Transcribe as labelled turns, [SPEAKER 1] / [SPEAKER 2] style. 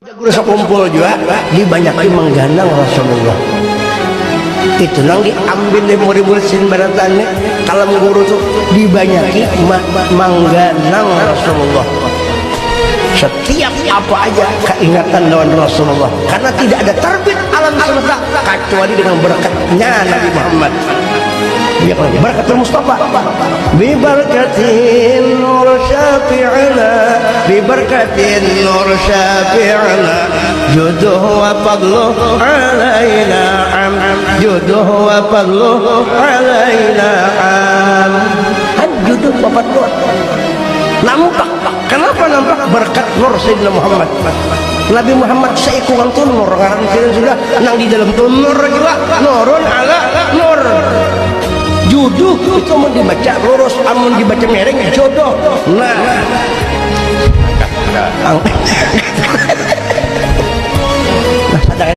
[SPEAKER 1] Guru sekumpul juga dibanyakin menggandang Rasulullah. Itu nang diambil dari murid-murid sin baratannya. Kalau guru tuh dibanyaki menggandang Rasulullah. Setiap apa aja keingatan dengan Rasulullah. Karena tidak ada terbit alam semesta kecuali dengan berkatnya Nabi Muhammad. Ya kalau berkatul Mustafa bi barakatin nur syafi'ana bi barakatin nur syafi'ana juduhu wa fadluhu alaina am juduhu wa fadluhu alaina am juduh wa fadluhu nampak. Kenapa nampak? Berkat nur Sayyidina Muhammad. Nabi Muhammad seikungan tuh nur ngaran sudah nang di dalam tuh nur juga nurun ala nur. Juduh itu mau dibaca lurus, amun dibaca miring jodoh. Nah